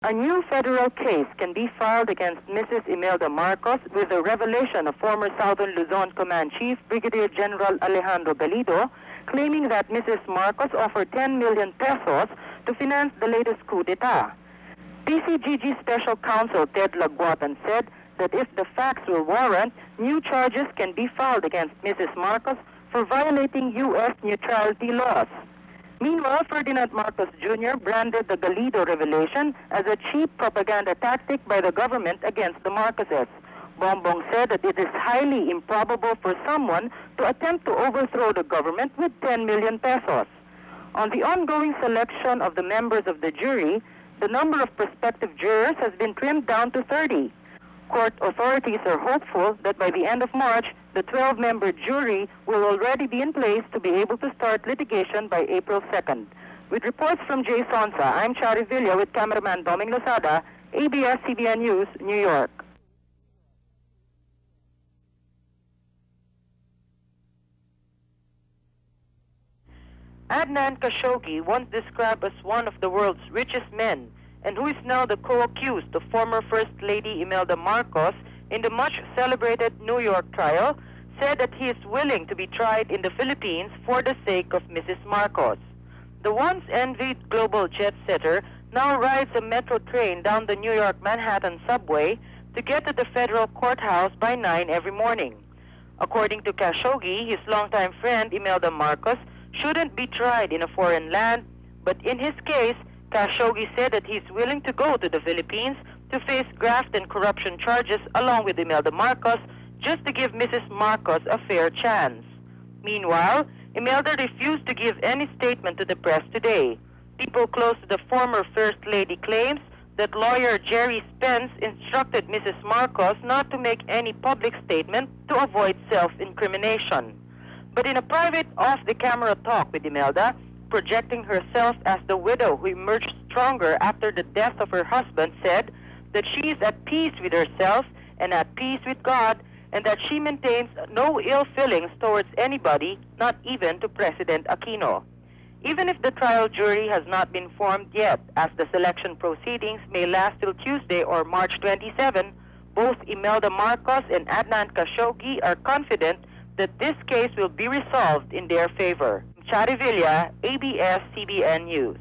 A new federal case can be filed against Mrs. Imelda Marcos with the revelation of former Southern Luzon Command Chief Brigadier General Alejandro Galido claiming that Mrs. Marcos offered 10 million pesos to finance the latest coup d'etat. PCGG Special Counsel Ted Laguatan said that if the facts will warrant, new charges can be filed against Mrs. Marcos for violating U.S. neutrality laws. Meanwhile, Ferdinand Marcos Jr. branded the Galido revelation as a cheap propaganda tactic by the government against the Marcoses. Bongbong said that it is highly improbable for someone to attempt to overthrow the government with 10 million pesos. On the ongoing selection of the members of the jury, the number of prospective jurors has been trimmed down to 30. Court authorities are hopeful that by the end of March, the 12-member jury will already be in place to be able to start litigation by April 2nd. With reports from Jay Sonsa, I'm Charie with cameraman Doming Lozada, ABS-CBN News, New York. Adnan Kasshogi, once described as one of the world's richest men, and who is now the co-accused of former First Lady Imelda Marcos in the much-celebrated New York trial, said that he is willing to be tried in the Philippines for the sake of Mrs. Marcos. The once-envied global jet-setter now rides a metro train down the New York Manhattan subway to get to the federal courthouse by 9 every morning. According to Kasshogi, his longtime friend Imelda Marcos shouldn't be tried in a foreign land, but in his case, Kasshogi said that he's willing to go to the Philippines to face graft and corruption charges along with Imelda Marcos just to give Mrs. Marcos a fair chance. Meanwhile, Imelda refused to give any statement to the press today. People close to the former First Lady claims that lawyer Jerry Spence instructed Mrs. Marcos not to make any public statement to avoid self-incrimination. But in a private off-the-camera talk with Imelda, projecting herself as the widow who emerged stronger after the death of her husband, said that she is at peace with herself and at peace with God, and that she maintains no ill feelings towards anybody, not even to President Aquino. Even if the trial jury has not been formed yet, as the selection proceedings may last till Tuesday or March 27, both Imelda Marcos and Adnan Kasshogi are confident that this case will be resolved in their favor. Charie, ABS-CBN News.